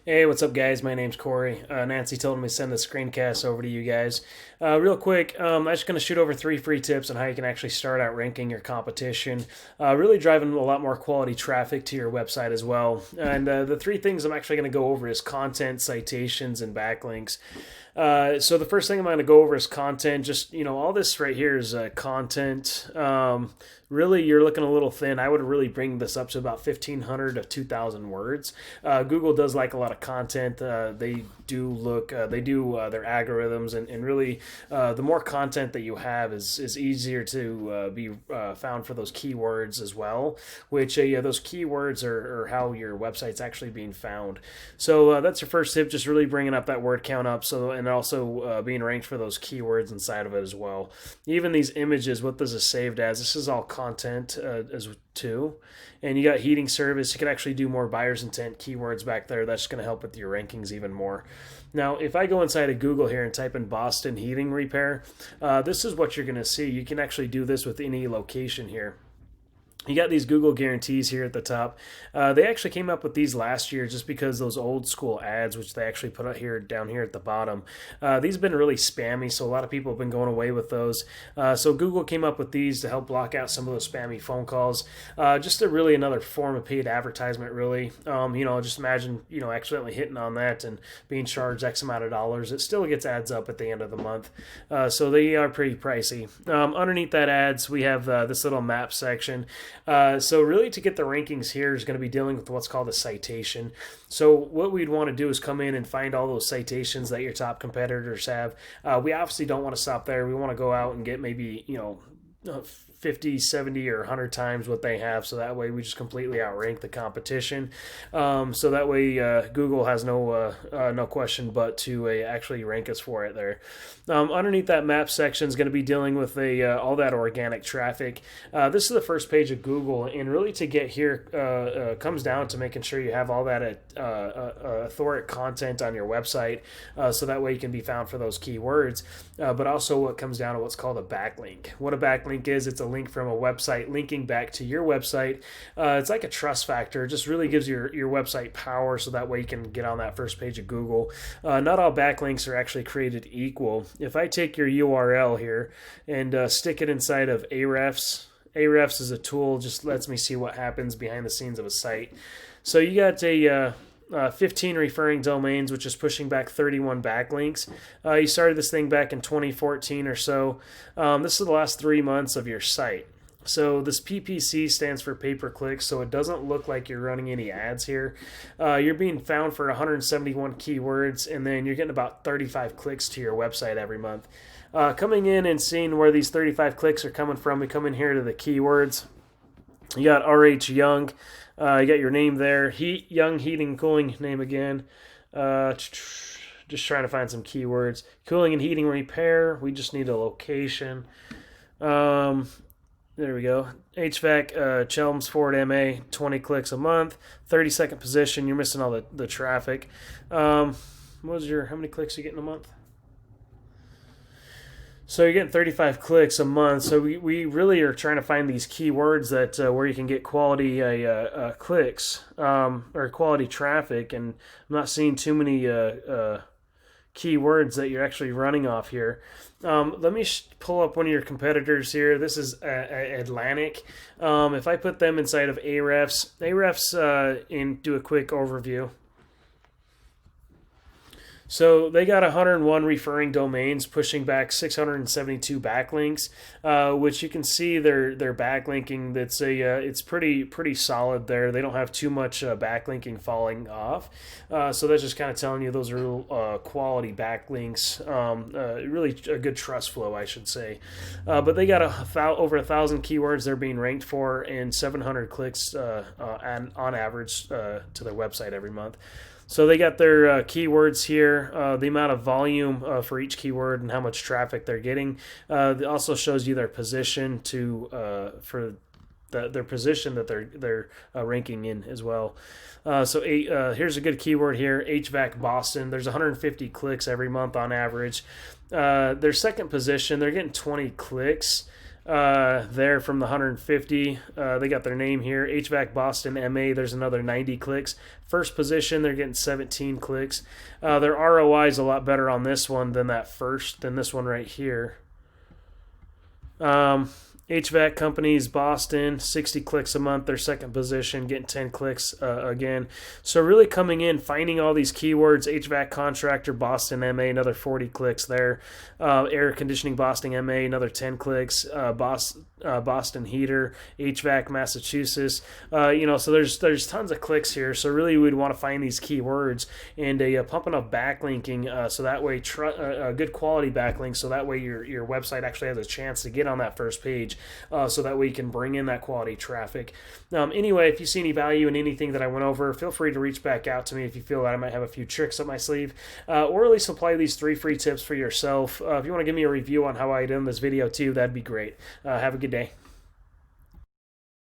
Hey, what's up, guys? My name's Corey. Nancy told me to send the screencast over to you guys. Real quick, I'm just going to shoot over 3 free tips on how you can actually start out ranking your competition, really driving a lot more quality traffic to your website as well. And the 3 things I'm actually going to go over is content, citations, and backlinks. So the first thing I'm going to go over is content. Just all this right here is content. Really, you're looking a little thin. I would really bring this up to about 1,500 to 2,000 words. Google does like a lot of content. They do their algorithms, and really, the more content that you have is easier to be found for those keywords as well. Which those keywords are how your website's actually being found. So that's your first tip. Just really bringing up that word count up. So and also being ranked for those keywords inside of it as well. Even these images, what this is saved as, this is all content as too. And you got heating service. You can actually do more buyer's intent keywords back there. That's going to help with your rankings even more. Now, if I go inside of Google here and type in Boston heating repair, this is what you're going to see. You can actually do this with any location here. You got these Google guarantees here at the top. They actually came up with these last year just because those old school ads, which they actually put out here down here at the bottom, these have been really spammy, so a lot of people have been going away with those. So Google came up with these to help block out some of those spammy phone calls. Just really another form of paid advertisement, really. Just imagine, accidentally hitting on that and being charged X amount of dollars. It still gets ads up at the end of the month. So they are pretty pricey. Underneath that ads, we have this little map section. So really to get the rankings here is going to be dealing with what's called a citation. So what we'd want to do is come in and find all those citations that your top competitors have. We obviously don't want to stop there. We want to go out and get maybe, 50, 70, or 100 times what they have, so that way we just completely outrank the competition. So that way Google has no question but to actually rank us for it there. Underneath that map section is going to be dealing with all that organic traffic. This is the first page of Google, and really to get here comes down to making sure you have all that authoritative content on your website, so that way you can be found for those keywords. But also what comes down to what's called a backlink. What a backlink is, it's a link from a website linking back to your website. It's like a trust factor. It just really gives your website power, so that way you can get on that first page of Google. Not all backlinks are actually created equal. If I take your URL here and stick it inside of Ahrefs, Ahrefs is a tool, just lets me see what happens behind the scenes of a site. So you got a 15 referring domains, which is pushing back 31 backlinks. You started this thing back in 2014 or so. This is the last 3 months of your site. So this PPC stands for pay-per-click, so it doesn't look like you're running any ads here. You're being found for 171 keywords, and then you're getting about 35 clicks to your website every month. Coming in and seeing where these 35 clicks are coming from, we come in here to the keywords. You got RH Young. You got your name there. Young Heating Cooling name again. Just trying to find some keywords. Cooling and heating repair. We just need a location. There we go. HVAC, Chelmsford, MA, 20 clicks a month. 32nd position. You're missing all the traffic. How many clicks are you getting a month? So you're getting 35 clicks a month. So we really are trying to find these keywords that where you can get quality clicks or quality traffic. And I'm not seeing too many keywords that you're actually running off here. Let me pull up one of your competitors here. This is Atlantic. If I put them inside of Ahrefs, and do a quick overview. So they got 101 referring domains, pushing back 672 backlinks, which you can see their backlinking. It's pretty solid there. They don't have too much backlinking falling off. So that's just kind of telling you those are quality backlinks. Really a good trust flow, I should say. But they got over 1,000 keywords they're being ranked for, and 700 clicks on average to their website every month. So they got their keywords here, the amount of volume for each keyword and how much traffic they're getting. It also shows you their position for their position that they're ranking in as well. Here's a good keyword here, HVAC Boston. There's 150 clicks every month on average. Their second position, they're getting 20 clicks. there from the 150. They got their name here, HVAC Boston MA. There's another 90 clicks. First position, they're getting 17 clicks. Their ROI is a lot better on this one than this one right here. HVAC companies, Boston, 60 clicks a month, their second position, getting 10 clicks again. So really coming in, finding all these keywords, HVAC contractor, Boston MA, another 40 clicks there. Air conditioning, Boston MA, another 10 clicks. Boston heater, HVAC, Massachusetts. So there's tons of clicks here. So really we'd want to find these keywords and pumping up backlinking so that way good quality backlinks so that way your website actually has a chance to get on that first page. So that way you can bring in that quality traffic. Anyway, if you see any value in anything that I went over, feel free to reach back out to me if you feel that I might have a few tricks up my sleeve, or at least apply these 3 free tips for yourself. If you want to give me a review on how I did in this video too, that'd be great. Have a good day.